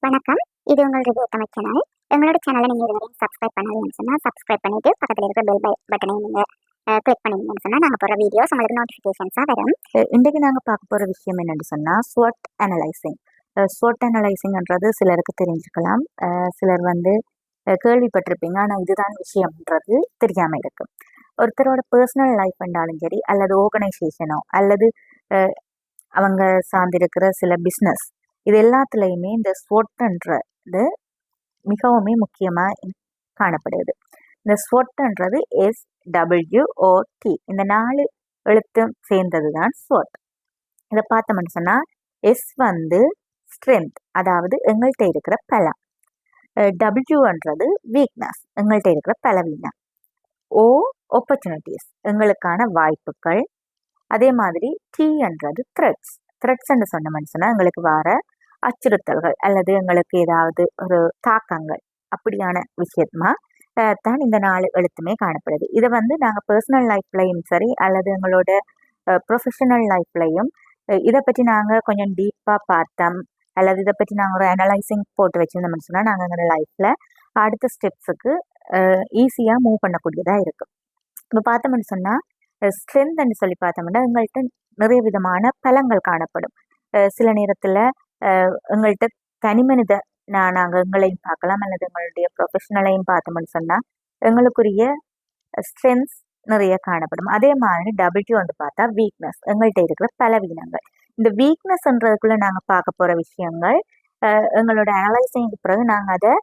வணக்கம். இது உங்கள் ரிவ்யூ தமிழ் சேனல். எங்களோட சேனலை நீங்கள் இதுவரையும் சப்ஸ்கிரைப் பண்ணலன்னு சொன்னால் சப்ஸ்கிரைப் பண்ணிவிட்டு பக்கத்தில் இருக்கிற பெல் பட்டனை நீங்கள் கிளிக் பண்ணிங்கன்னு சொன்னால் நாங்கள் போகிற வீடியோஸ் உங்களுக்கு நோட்டிஃபிகேஷன்ஸாக வரும். இன்றைக்கு நாங்கள் பார்க்க போகிற விஷயம் என்னென்னு சொன்னால் SWOT அனலைசிங். SWOT அனலைசிங்ன்றது சிலருக்கு தெரிஞ்சுக்கலாம், சிலர் கேள்விப்பட்டிருப்பீங்க, ஆனால் இதுதான் விஷயம்ன்றது தெரியாமல் இருக்கும். ஒருத்தரோட பர்சனல் லைஃப் என்றாலும் சரி, அல்லது ஆர்கனைசேஷனோ அல்லது அவங்க சார்ந்திருக்கிற சில பிஸ்னஸ், இது எல்லாத்துலேயுமே இந்த SWOTன்றது மிகவும் முக்கியமாக காணப்படுது. இந்த SWOTன்றது SWOT, இந்த 4 எழுத்தும் சேர்ந்தது தான் SWOT. இதை பார்த்தோம்னு சொன்னால் எஸ் ஸ்ட்ரென்த், அதாவது எங்கள்கிட்ட இருக்கிற பலம். டபிள்யூன்றது வீக்னஸ், எங்கள்கிட்ட இருக்கிற பலவீனம். ஓ ஆப்பர்ச்சுனிட்டிஸ், எங்களுக்கான வாய்ப்புகள். அதே மாதிரி டீன்றது த்ரெட்ஸ்ன்னு சொன்னோம்னு சொன்னால் எங்களுக்கு வர அச்சுறுத்தல்கள் அல்லது எங்களுக்கு ஏதாவது ஒரு தாக்கங்கள், அப்படியான விஷயமா தான் இந்த 4 எழுத்துமே காணப்படுது. இதை நாங்கள் பர்சனல் லைஃப்லையும் சரி அல்லது எங்களோட ப்ரொஃபஷனல் லைஃப்லையும் இதை பற்றி நாங்கள் கொஞ்சம் டீப்பாக பார்த்தோம் அல்லது இதை பற்றி நாங்கள் ஒரு அனலைசிங் போட்டு வச்சுருந்தோம்னு சொன்னால் நாங்கள் எங்களோட லைஃப்பில் அடுத்த ஸ்டெப்ஸுக்கு ஈஸியாக மூவ் பண்ணக்கூடியதாக இருக்கும். இப்போ பார்த்தோம்னு சொன்னால் ஸ்ட்ரென்த்ன்னு சொல்லி பார்த்தோம்னா எங்கள்கிட்ட நிறைய விதமான பலங்கள் காணப்படும். சில நேரத்தில் எங்கள்கிட்ட தனிமனித நாங்கள் எங்களையும் பார்க்கலாம் அல்லது எங்களுடைய ப்ரொஃபஷனலையும் பார்த்தோம்னு சொன்னால் எங்களுக்குரிய ஸ்ட்ரென்த்ஸ் நிறைய காணப்படும். அதே மாதிரி டபிள்யூ பார்த்தா வீக்னஸ், எங்கள்கிட்ட இருக்கிற பலவீனங்கள். இந்த வீக்னஸ்ன்றதுக்குள்ளே நாங்கள் பார்க்க போகிற விஷயங்கள் எங்களோட அனலைசிங்க்கு பிறகு நாங்கள் அதை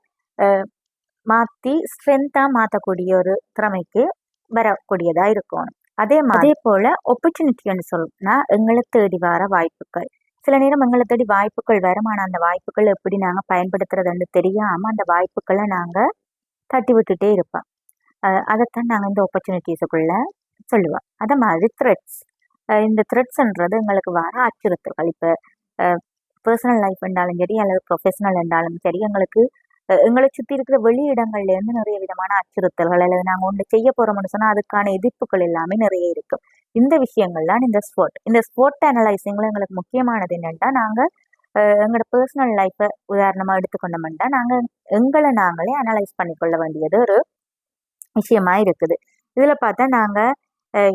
மாற்றி ஸ்ட்ரென்த்தாக மாற்றக்கூடிய ஒரு திறமைக்கு வரக்கூடியதாக இருக்கணும். அதே போல் ஆப்பர்ச்சுனிட்டின்னு சொன்னால் எங்களை தேடி வர வாய்ப்புகள். சில நேரம் எங்களை தேடி வாய்ப்புகள் வரும், ஆனால் அந்த வாய்ப்புகள் எப்படி நாங்கள் பயன்படுத்துறதுன்னு தெரியாமல் அந்த வாய்ப்புகளை நாங்கள் தட்டி விட்டுட்டே இருப்போம். அதைத்தான் நாங்கள் இந்த ஆப்பர்ச்சுனிட்டிஸுக்குள்ளே சொல்லுவோம். அதே மாதிரி த்ரெட்ஸ், இந்த த்ரெட்ஸ்ன்றது எங்களுக்கு வர அச்சுறுத்தல்கள். இப்போ பர்சனல் லைஃப் இருந்தாலும் சரி அல்லது ப்ரொஃபஷனல் இருந்தாலும் சரி, எங்களை சுற்றி இருக்கிற வெளியிடங்கள்லேருந்து நிறைய விதமான அச்சுறுத்தல்கள் அல்லது நாங்கள் ஒன்று செய்ய போகிறோம்னு சொன்னால் அதுக்கான எதிர்ப்புகள் எல்லாமே நிறைய இருக்கும். இந்த விஷயங்கள் தான் இந்த ஸ்போர்ட் அனலைசிங்கில் எங்களுக்கு முக்கியமானது என்னென்னா, நாங்கள் எங்களோட பர்சனல் லைஃப்பை உதாரணமாக எடுத்துக்கொண்டோம்னா நாங்கள் எங்களை நாங்களே அனலைஸ் பண்ணிக்கொள்ள வேண்டியது ஒரு விஷயமா இருக்குது. இதில் பார்த்தா நாங்கள்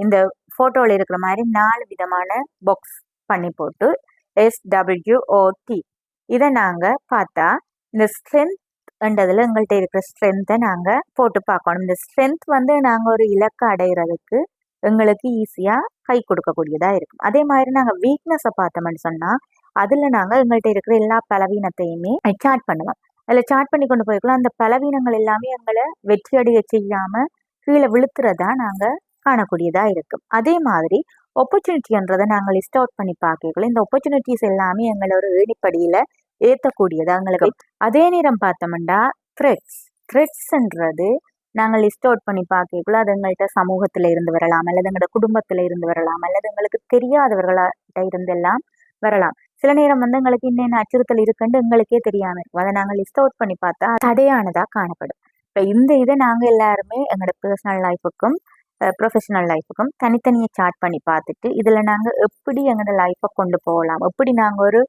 இந்த ஃபோட்டோவில் இருக்கிற மாதிரி 4 விதமான பாக்ஸ் பண்ணி போட்டு SWOT இதை நாங்கள் பார்த்தா இந்த ஸ்ட்ரென்த்ன்றதில் எங்கள்கிட்ட இருக்கிற ஸ்ட்ரென்த்தை நாங்கள் போட்டு பார்க்கணும். இந்த ஸ்ட்ரென்த் நாங்கள் ஒரு இலக்கை அடைகிறதுக்கு எங்களுக்கு ஈஸியாக கை கொடுக்கக்கூடியதாக இருக்கும். அதே மாதிரி நாங்கள் வீக்னஸை பார்த்தோம்னு சொன்னால் அதில் நாங்கள் எங்கள்கிட்ட இருக்கிற எல்லா பலவீனத்தையுமே சார்ட் பண்ணுவோம். அதில் சார்ட் பண்ணி கொண்டு போய்க்கலாம். அந்த பலவீனங்கள் எல்லாமே எங்களை வெற்றி அடைய செய்யாமல் கீழே விழுத்துறதா நாங்கள் காணக்கூடியதாக இருக்கும். அதே மாதிரி ஆப்பர்ச்சுனிட்டின்றதை நாங்கள் லிஸ்ட் அவுட் பண்ணி பார்க்கல, இந்த ஆப்பர்ச்சுனிட்டிஸ் எல்லாமே எங்களோட ஏணிப்படியில் ஏற்றக்கூடியதாக எங்களுக்கு. அதே நேரம் பார்த்தோம்னா த்ரெட்ஸ்ன்றது நாங்கள் லிஸ்ட் அவுட் பண்ணி பார்க்கக்குள்ள அது எங்கள்கிட்ட சமூகத்தில் இருந்து வரலாம் அல்லது எங்களோட குடும்பத்தில் இருந்து வரலாம் அல்லது எங்களுக்கு தெரியாதவர்கள்ட்ட இருந்தெல்லாம் வரலாம். சில நேரம் எங்களுக்கு இன்னென்ன அச்சுறுத்தல் இருக்குன்னு எங்களுக்கே தெரியாமல் இருக்கும். அதை நாங்கள் லிஸ்ட் அவுட் பண்ணி பார்த்தா தடையானதாக காணப்படும். இப்போ இதை நாங்கள் எல்லாருமே எங்களோட பர்சனல் லைஃபுக்கும் ப்ரொஃபஷனல் லைஃபுக்கும் தனித்தனியாக சார்ட் பண்ணி பார்த்துட்டு இதில் நாங்கள் எப்படி எங்களோட லைஃப்பை கொண்டு போகலாம், எப்படி நாங்கள் ஒரு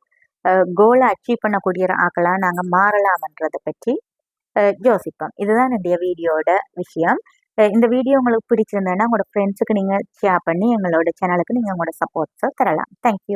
கோலை அச்சீவ் பண்ணக்கூடிய ஆக்களாக நாங்கள் மாறலாம்ன்றதை பற்றி யோசிப்போம். இதுதான் என்னுடைய வீடியோட விஷயம். இந்த வீடியோ உங்களுக்கு பிடிச்சிருந்தேன்னா உங்களோட ஃப்ரெண்ட்ஸுக்கு நீங்கள் ஷேர் பண்ணி எங்களோட சேனலுக்கு நீங்கள் உங்களோட சப்போர்ட்ஸை தரலாம். தேங்க்யூ.